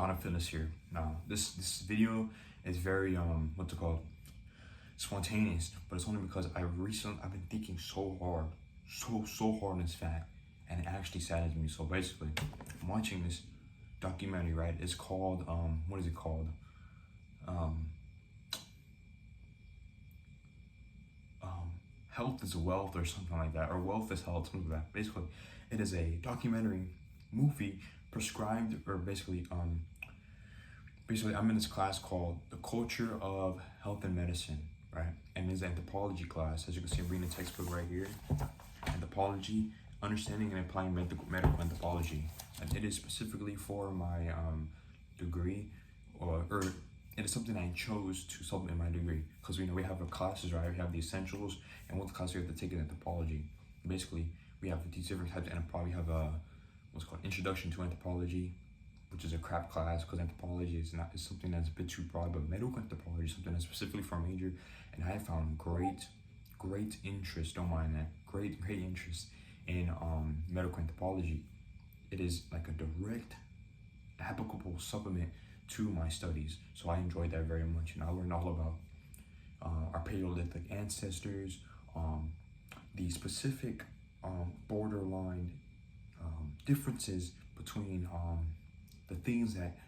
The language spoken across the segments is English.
Donna Fitness here. Now, this video is very what's it called? Spontaneous, but it's only because I've been thinking so hard, so hard on this fact, and it actually saddens me. So basically, I'm watching this documentary, right? It's called what is it called? Health is Wealth or something like that, or Wealth is Health, something like that. Basically, it is a documentary movie prescribed, or basically I'm in this class called The Culture of Health and Medicine, right? And it's an anthropology class. As you can see, I'm reading the textbook right here. Anthropology, understanding and applying medical anthropology. And it is specifically for my degree, or it is something I chose to supplement my degree, because we have our classes, right? We have the essentials, and one of the classes we have to take is anthropology. Basically, we have these different types of anthropology. We have what's called Introduction to Anthropology, which is a crap class because anthropology is something that's a bit too broad, but medical anthropology is something that's specifically for a major, and I found great interest, don't mind that, great interest in medical anthropology. It is like a direct applicable supplement to my studies, so I enjoyed that very much, and I learned all about our Paleolithic ancestors, the specific borderline differences between the things that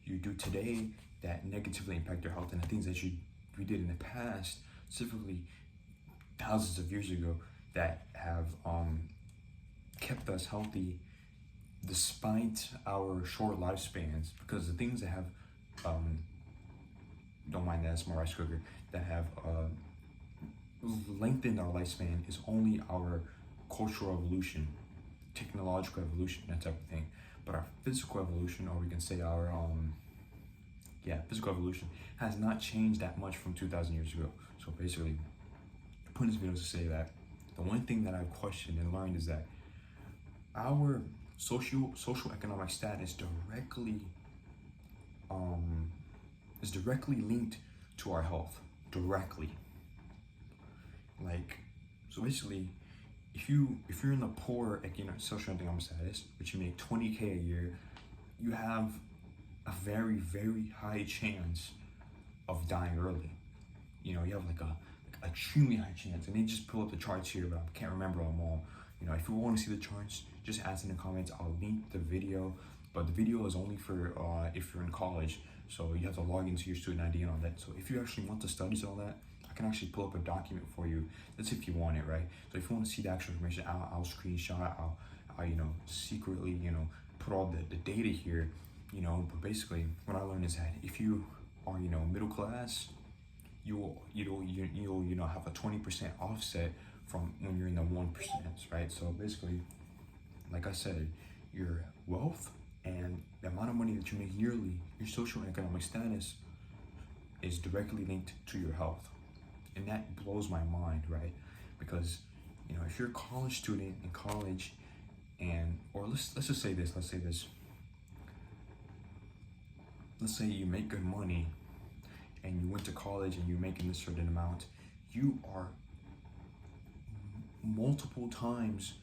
you do today that negatively impact your health, and the things that we did in the past, specifically thousands of years ago, that have kept us healthy despite our short lifespans. Because the things that have don't mind that, it's my rice cooker, that have lengthened our lifespan is only our cultural evolution, technological evolution, that type of thing. But our physical evolution, or we can say our physical evolution, has not changed that much from 2,000 years ago. So basically, the point of this video is to say that the one thing that I've questioned and learned is that our social-economic status is directly linked to our health, directly. Like, so basically, if you're in the poor socioeconomic status, which you make 20K a year, you have a very, very high chance of dying early. You have like a extremely high chance. And they just pull up the charts here, but I can't remember them all. If you want to see the charts, just ask in the comments. I'll link the video, but the video is only for if you're in college, so you have to log into your student ID and all that. So if you actually want to study all that, I can actually pull up a document for you. That's if you want it, right? So if you want to see the actual information, I'll screenshot. I'll secretly put all the data here. But basically, what I learned is that if you are middle class, you'll have a 20% offset from when you're in the 1%, right? So basically, like I said, your wealth and the amount of money that you make yearly, your social and economic status, is directly linked to your health. And that blows my mind, right? Because if you're a college student in college, or let's just say this, let's say you make good money and you went to college and you're making this certain amount, you are multiple times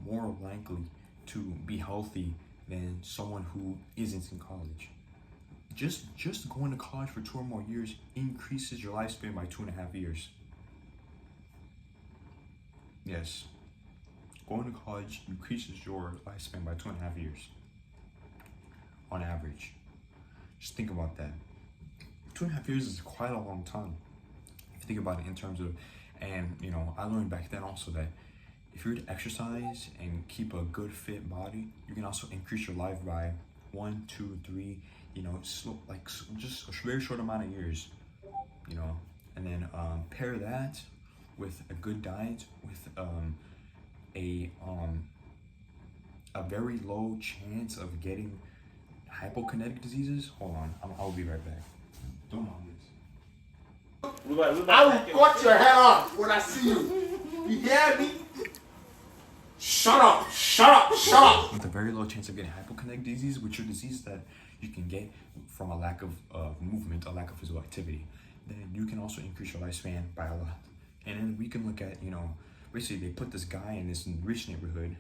more likely to be healthy than someone who isn't in college. Just going to college for 2 or more years increases your lifespan by 2.5 years. Yes, going to college increases your lifespan by 2.5 years on average. Just think about that. 2.5 years is quite a long time if you think about it in terms of, and I learned back then also that if you were to exercise and keep a good fit body, you can also increase your life by 1, 2, 3, just a very short amount of years, and then pair that with a good diet, with a very low chance of getting hypokinetic diseases. Hold on, I'll be right back. Don't mind this. I will cut your head off when I see you. You hear me? Shut up. With a very low chance of getting hypokinetic disease, which are diseases that you can get from a lack of movement, a lack of physical activity, then you can also increase your lifespan by a lot. And then we can look at, basically they put this guy in this rich neighborhood.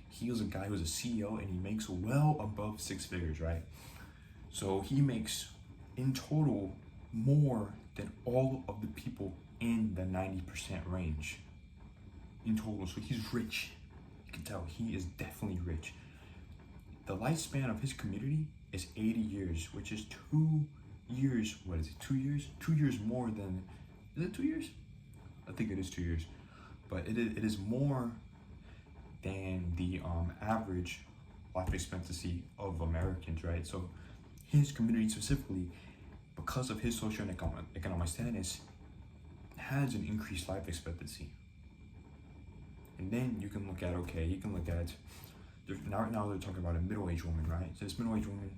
He was a guy who was a CEO and he makes well above 6 figures, right? So he makes in total more than all of the people in the 90% range in total. So he's rich. You can tell he is definitely rich. The lifespan of his community is 80 years, which is 2 years. What is it? 2 years? 2 years more than. Is it 2 years? I think it is 2 years. But it is more than the average life expectancy of Americans, right? So his community specifically, because of his socioeconomic status, has an increased life expectancy. And then you can look at, right now they're talking about a middle-aged woman, right? So this middle-aged woman,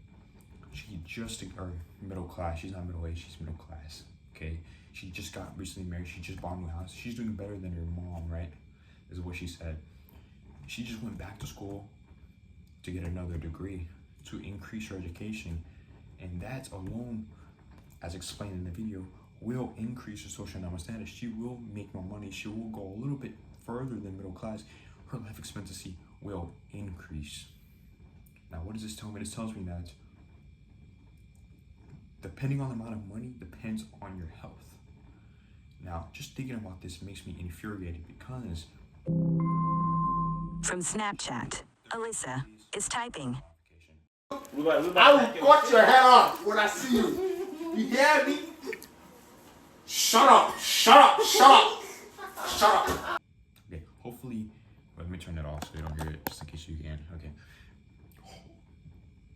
or middle class, she's not middle-aged, she's middle class, okay? She just got recently married, she just bought a new house. She's doing better than her mom, right? Is what she said. She just went back to school to get another degree, to increase her education. And that alone, as explained in the video, will increase her socioeconomic status. She will make more money. She will go a little bit further than middle class. Her life expectancy will increase. Now, what does this tell me? This tells me that depending on the amount of money depends on your health. Now, just thinking about this makes me infuriated because... From Snapchat, Alyssa is typing. I will cut your head off when I see you. You hear me? Shut up, shut up, shut up, shut up. Okay, hopefully, let me turn it off so you don't hear it, just in case you can. Okay.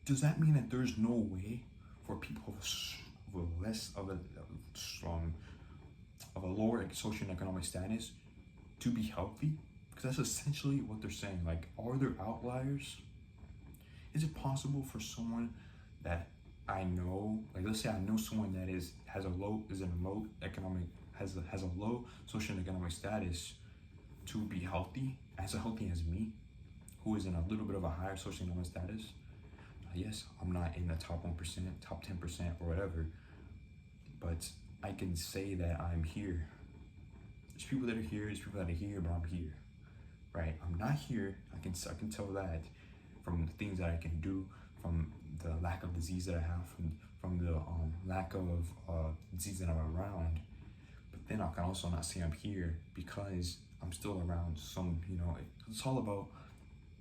Does that mean that there's no way for people with less of a lower socioeconomic status to be healthy? Because that's essentially what they're saying. Like, are there outliers? Is it possible for someone that I know, like let's say I know someone that has a low socioeconomic status to be healthy, as healthy as me, who is in a little bit of a higher socioeconomic status? Yes, I'm not in the top 1%, top 10% or whatever, but I can say that I'm here. There's people that are here, but I'm here, right? I'm not here. I can tell that from the things that I can do, from the lack of disease that I have, from the lack of disease that I'm around. But then I can also not say I'm here because I'm still around some, it's all about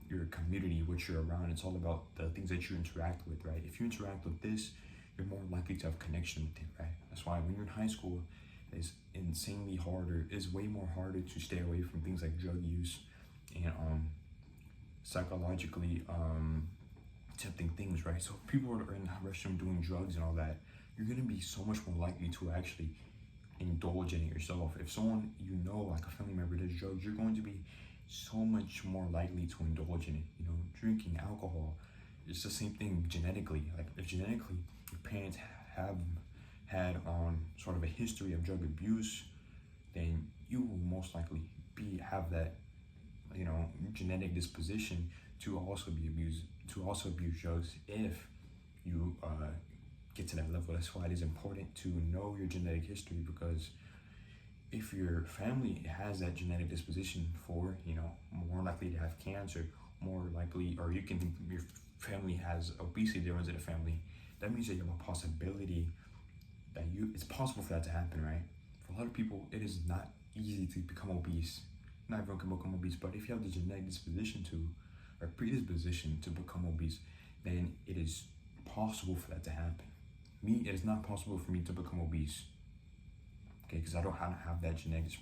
your community, what you're around. It's all about the things that you interact with, right? If you interact with this, you're more likely to have connection with it, right? That's why when you're in high school, it's insanely harder, it's way more harder to stay away from things like drug use and psychologically tempting things, right? So if people are in the restroom doing drugs and all that, you're gonna be so much more likely to actually indulge in it yourself. If someone like a family member does drugs, you're going to be so much more likely to indulge in it. Drinking alcohol, it's the same thing genetically. Like if genetically your parents have had sort of a history of drug abuse, then you will most likely have that genetic disposition to also abuse drugs if you get to that level. That's why it is important to know your genetic history, because if your family has that genetic disposition for, more likely to have cancer, more likely, or your family has obesity, there runs in the family, that means that you have a possibility that it's possible for that to happen, right? For a lot of people, it is not easy to become obese. Not everyone can become obese, but if you have the genetic disposition or predisposition to become obese, then it is possible for that to happen. Me, it is not possible for me to become obese. Okay, because I don't have that genetic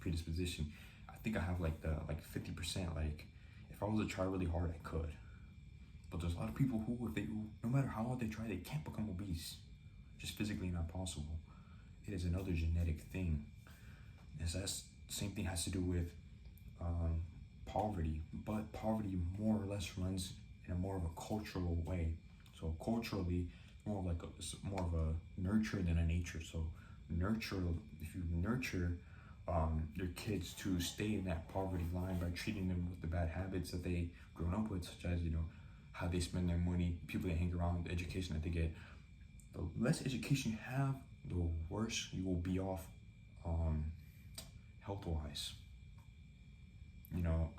predisposition. I think I have like 50%. Like if I was to try really hard, I could. But there's a lot of people who, no matter how hard they try, they can't become obese. Just physically not possible. It is another genetic thing. And so that's the same thing has to do with poverty, but poverty more or less runs in a more of a cultural way. So culturally, more of a nurture than a nature. So if you nurture your kids to stay in that poverty line by treating them with the bad habits that they grown up with, such as how they spend their money, people they hang around, the education that they get. The less education you have, the worse you will be off health-wise.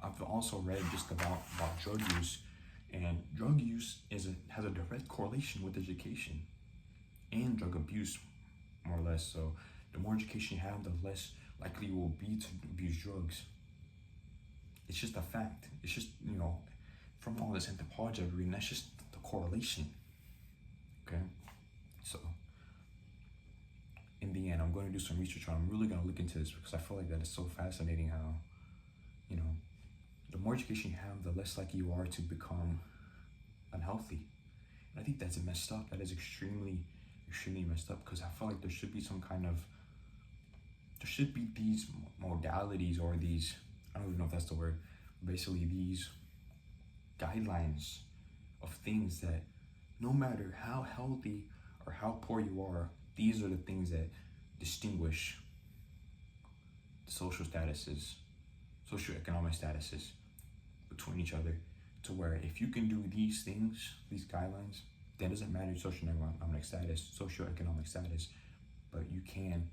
I've also read just about drug use, And drug use has a direct correlation with education and drug abuse, more or less. So the more education you have, the less likely you will be to abuse drugs. It's just a fact. It's just, from all this anthropology I've read, that's just the correlation. Okay? So, in the end, I'm going to do some research on it. I'm really going to look into this because I feel like that is so fascinating how, the more education you have, the less likely you are to become unhealthy. And I think that's messed up. That is extremely, extremely messed up because I feel like there should be these modalities or these, I don't even know if that's the word, basically these guidelines of things that no matter how healthy or how poor you are, these are the things that distinguish the socioeconomic statuses between each other, to where if you can do these things, these guidelines, that doesn't matter your socioeconomic status, but you can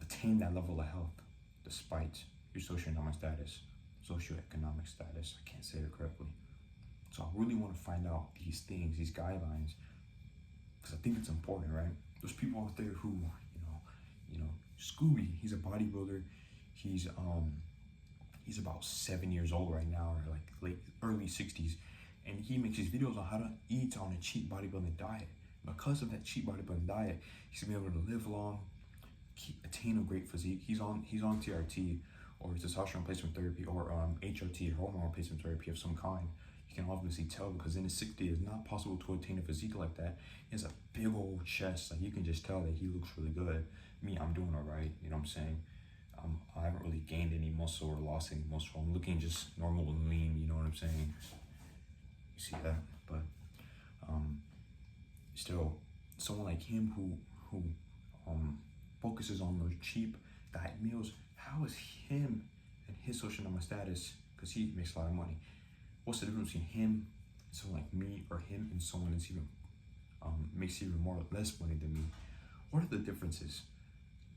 attain that level of health despite your socioeconomic status. I can't say it correctly. So I really want to find out these things, these guidelines, because I think it's important, right? There's people out there who, Scooby, he's a bodybuilder. He's about 7 years old right now, or like early 60s, and he makes these videos on how to eat on a cheap bodybuilding diet. Because of that cheap bodybuilding diet, he's gonna be able to live long, attain a great physique. He's on TRT or testosterone replacement therapy or HRT, hormone replacement therapy of some kind. You can obviously tell because in his 60s it's not possible to attain a physique like that. He has a big old chest, like you can just tell that he looks really good. Me, I'm doing all right, you know what I'm saying? I haven't really gained any muscle or lost any muscle. I'm looking just normal and lean, you know what I'm saying? You see that? But still, someone like him who focuses on those cheap diet meals, how is him and his socioeconomic status, because he makes a lot of money, what's the difference between him and someone like me, or him and someone that's even makes even less money than me? What are the differences?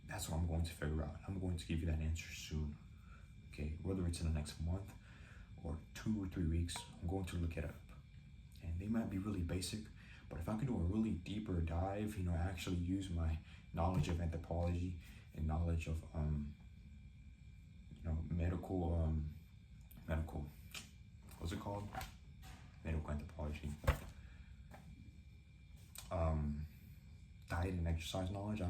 That's what I'm going to figure out. I'm going to give you that answer soon. Okay, whether it's in the next month or 2 or 3 weeks, I'm going to look it up. And they might be really basic, but if I can do a really deeper dive, actually use my knowledge of anthropology and knowledge of medical, what's it called? Medical anthropology. Diet and exercise knowledge, I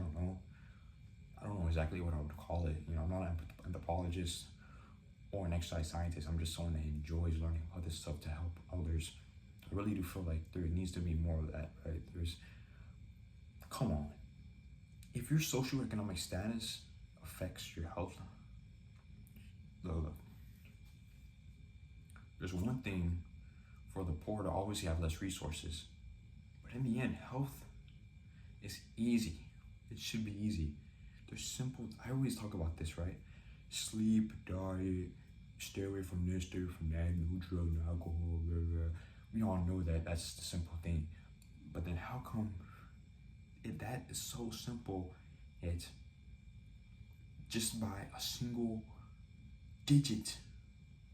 don't know exactly what I would call it. I'm not an anthropologist or an exercise scientist. I'm just someone that enjoys learning about this stuff to help others. I really do feel like there needs to be more of that, right? Come on. If your socioeconomic status affects your health, there's one thing for the poor to always have less resources. But in the end, health is easy. It should be easy. There's simple, I always talk about this, right? Sleep, diet, stay away from this, stay away from that, no drug, no alcohol, blah, blah. We all know that that's the simple thing. But then how come that is so simple, yet just by a single digit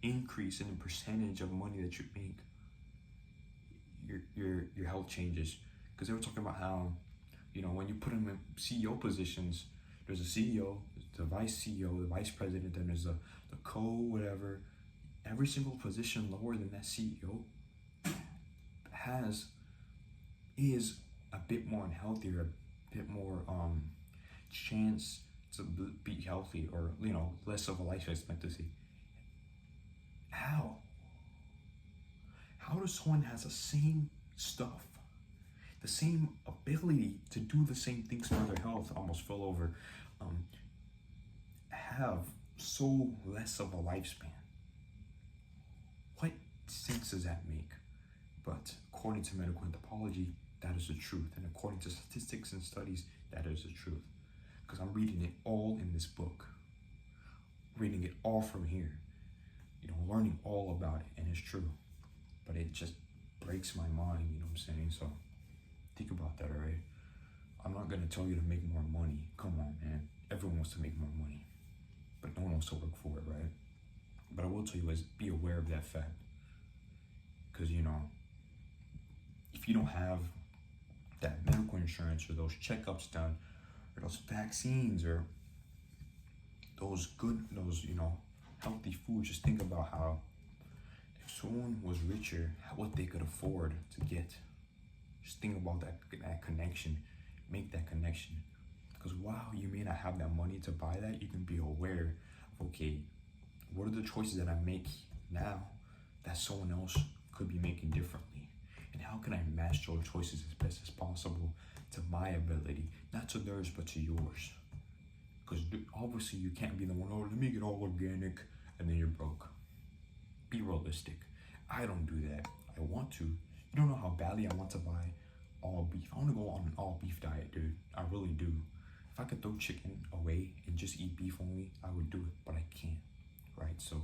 increase in the percentage of money that you make, your health changes? Because they were talking about how, when you put them in CEO positions, there's a CEO, the vice CEO, the vice president, then there's the whatever. Every single position lower than that CEO is a bit more unhealthy, or a bit more chance to be healthy, or less of a life expectancy. How does someone has the same stuff, the same ability to do the same things for their health, almost fell over, have so less of a lifespan? What sense does that make? But according to medical anthropology, that is the truth. And according to statistics and studies, that is the truth. Because I'm reading it all in this book. Reading it all from here. Learning all about it, and it's true. But it just breaks my mind, you know what I'm saying? So think about that, all right? I'm not gonna tell you to make more money. Come on, man. Everyone wants to make more money, but no one wants to work for it, right? But I will tell you is be aware of that fact. Because, you know, if you don't have that medical insurance or those checkups done or those vaccines or those you know, healthy foods, just think about how if someone was richer, what they could afford to get. Just think about that connection. Make that connection. Because while you may not have that money to buy that, you can be aware of, okay, what are the choices that I make now that someone else could be making differently? And how can I match those choices as best as possible to my ability, not to theirs, but to yours? Because obviously you can't be the one, oh, let me get all organic, and then you're broke. Be realistic. I don't do that. I want to. You don't know how badly I want to buy all beef. I want to go on an all beef diet, dude. I really do. If I could throw chicken away and just eat beef only, I would do it, but I can't, right? So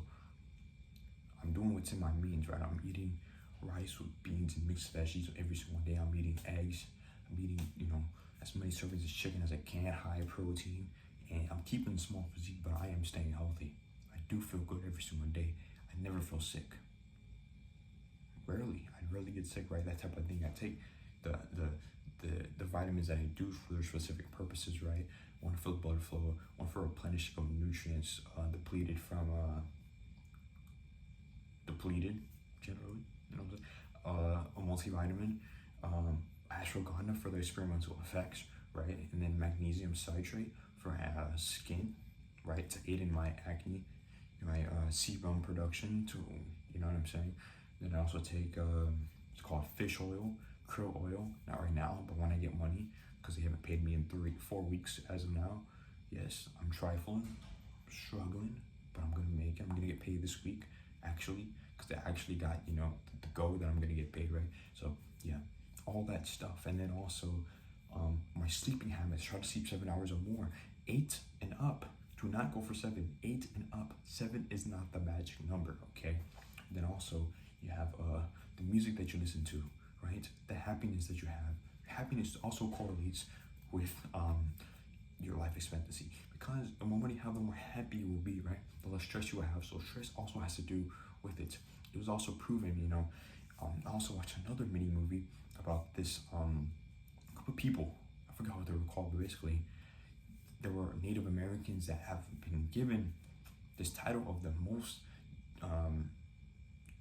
I'm doing what's in my means, right? I'm eating rice with beans and mixed veggies every single day. I'm eating eggs. I'm eating, you know, as many servings of chicken as I can, high protein, and I'm keeping a small physique, but I am staying healthy. I do feel good every single day. I never feel sick. Rarely. I rarely get sick, right? That type of thing. I take the vitamins that I do for their specific purposes, right? One for blood flow, one for replenishing of nutrients depleted generally, you know, a multivitamin, ashwagandha for the experimental effects, right? And then magnesium citrate for skin, right? To aid in my acne, my sebum production, to, you know what I'm saying? Then I also take, it's called fish oil, krill oil, not right now, but when I get money, because they haven't paid me in 4 weeks as of now. Yes, I'm trifling, struggling, but I'm gonna make it. I'm gonna get paid this week, actually, because I actually got, you know, the go that I'm gonna get paid, right? So yeah, all that stuff. And then also my sleeping habits, try to sleep 7 hours or more. 8 and up, do not go for 7. 8 and up. 7 is not the magic number, okay? And then also you have the music that you listen to, right? The happiness that you have. Happiness also correlates with your life expectancy, because the more money you have, the more happy you will be, right? The less stress you will have. So stress also has to do with it. It was also proven, you know, I also watched another mini movie about this group of people. I forgot what they were called, but basically there were Native Americans that have been given this title of the most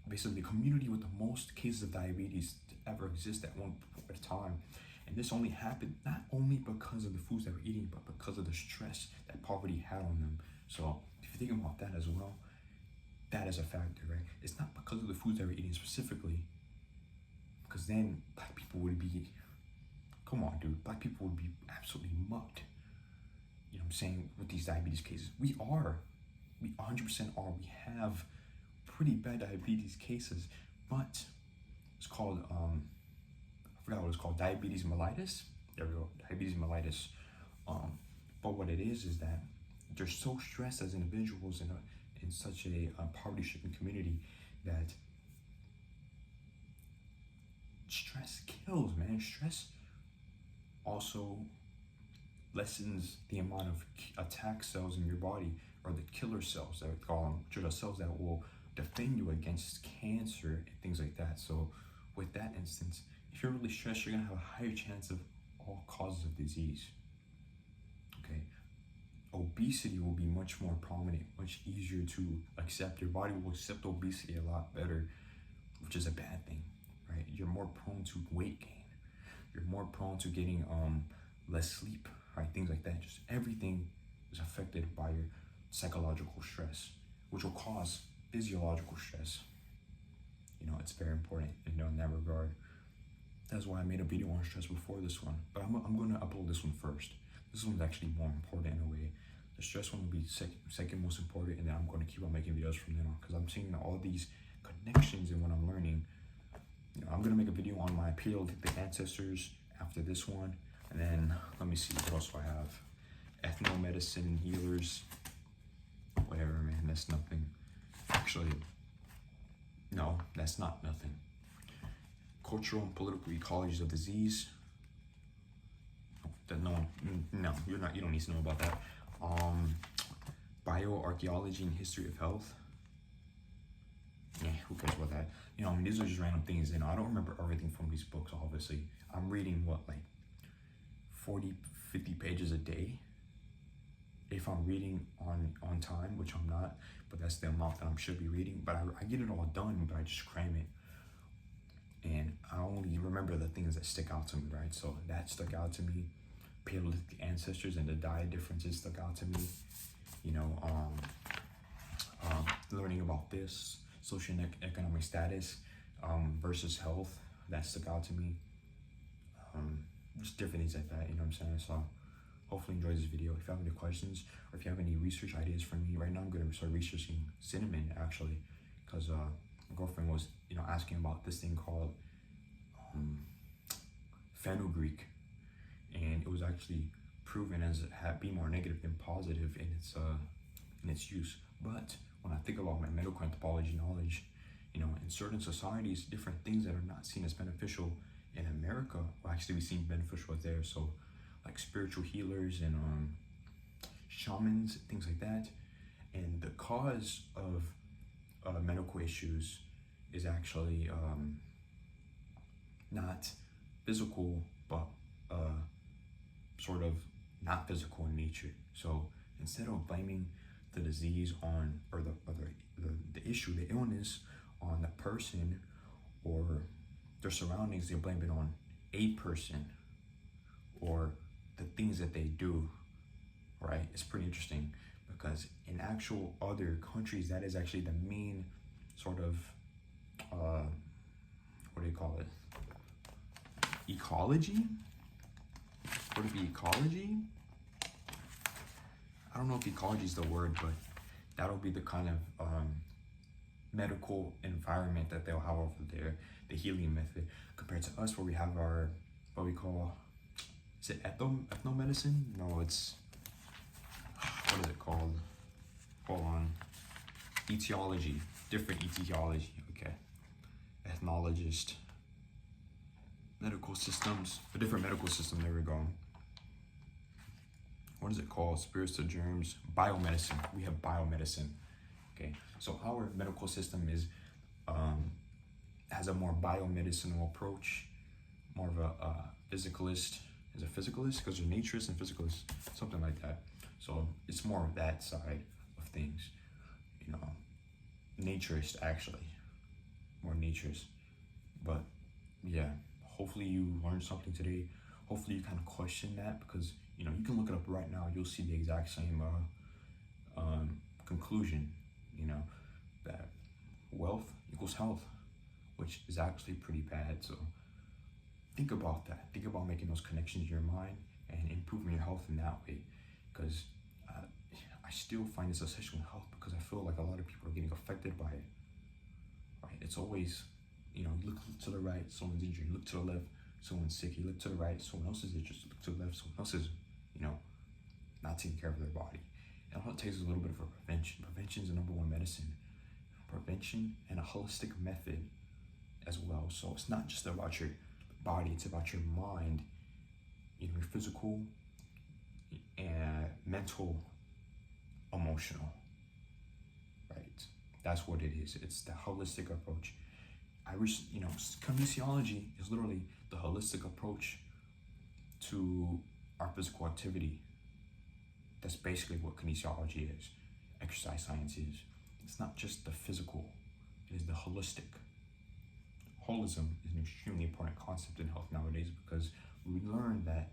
basically the community with the most cases of diabetes to ever exist at one point of time. And this only happened not only because of the foods they were eating, but because of the stress that poverty had on them. So if you think about that as well, that is a factor, right? It's not because of the foods they were eating specifically, because then black people would be, come on, dude, black people would be absolutely mucked. You know what I'm saying? With these diabetes cases, we 100% are. We have pretty bad diabetes cases, but it's called, I forgot what it's called, diabetes mellitus. There we go, diabetes mellitus. But what it is that they're so stressed as individuals in such a poverty-stricken community that stress kills, man. Stress also lessens the amount of attack cells in your body, or the killer cells that we call them, which are the cells that will defend you against cancer and things like that. So with that instance, if you're really stressed, you're gonna have a higher chance of all causes of disease. Okay, obesity will be much more prominent, much easier to accept. Your body will accept obesity a lot better, which is a bad thing, right? You're more prone to weight gain. You're more prone to getting less sleep, right? Things like that. Just everything is affected by your psychological stress, which will cause physiological stress. You know, it's very important, you know, in that regard. That's why I made a video on stress before this one, but I'm going to upload this one first. This one's actually more important in a way. The stress one will be second most important, and then I'm going to keep on making videos from then on, because I'm seeing all these connections in what I'm learning. You know, I'm going to make a video on my Paleolithic ancestors after this one, and then let me see what else do I have. Ethnomedicine, healers, whatever, man. That's nothing. Actually, no, that's not nothing. Cultural and political ecologies of disease. No, you don't need to know about that. Bioarchaeology and history of health. Yeah, who cares about that? You know, I mean, these are just random things. You know, I don't remember everything from these books, obviously. I'm reading, what, like 40, 50 pages a day? If I'm reading on time, which I'm not, but that's the amount that I should be reading. But I get it all done, but I just cram it. And I only remember the things that stick out to me, right? So that stuck out to me. Paleolithic ancestors and the diet differences stuck out to me. You know, learning about this, social and economic status versus health, that stuck out to me. Just different things like that, you know what I'm saying? So hopefully enjoy this video. If you have any questions or if you have any research ideas for me, right now I'm going to start researching cinnamon, actually, because my girlfriend was, you know, asking about this thing called fenugreek, and it was actually proven as being more negative than positive in its use. But when I think about my medical anthropology knowledge, you know, in certain societies, different things that are not seen as beneficial in America will actually be seen beneficial there. So like spiritual healers and shamans, things like that. And the cause of medical issues is actually not physical, but sort of not physical in nature. So instead of blaming the disease on, or the issue, the illness, on the person or their surroundings, they blame it on a person or the things that they do, right? It's pretty interesting because in actual other countries, that is actually the main sort of, what do you call it? Ecology? Would it be ecology? I don't know if ecology is the word, but that'll be the kind of medical environment that they'll have over there, the healing method, compared to us where we have our, what we call, is it ethnomedicine? No, it's, what is it called? Hold on. Etiology, different etiology, okay. Ethnologist. Medical systems, a different medical system, there we go. What is it called? Spirits to germs, biomedicine. We have biomedicine, okay? So our medical system is, has a more biomedicinal approach, more of a physicalist. Is a physicalist? Because you're naturist and physicalist, something like that. So it's more of that side of things, you know, naturist actually, more naturist. But yeah, hopefully you learned something today. Hopefully you kind of question that, because you know, you can look it up right now. You'll see the exact same conclusion, you know, that wealth equals health, which is actually pretty bad. So think about that. Think about making those connections in your mind and improving your health in that way. Because I still find this obsession with health because I feel like a lot of people are getting affected by it. Right? It's always, you know, you look to the right, someone's injured. You look to the left, someone's sick. You look to the right, someone else is injured. You look to the left, someone else is, you know, not taking care of their body. And all it takes is a little bit of a prevention. Prevention is the number one medicine. Prevention and a holistic method as well. So it's not just about your body, it's about your mind, you know, your physical and mental, emotional, right? That's what it is. It's the holistic approach. You know, kinesiology is literally the holistic approach to our physical activity. That's basically what kinesiology is. Exercise science is. It's not just the physical, it is the holistic. Holism is an extremely important concept in health nowadays because we learn that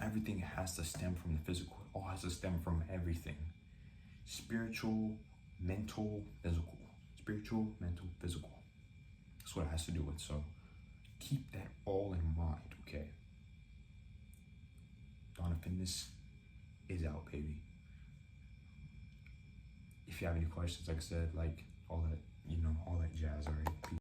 everything has to stem from the physical. It all has to stem from everything. Spiritual, mental, physical. Spiritual, mental, physical. That's what it has to do with. So keep that all in mind, okay? Dawn of Fitness is out, baby. If you have any questions, like I said, like all that, you know, all that jazz, all right? Peace.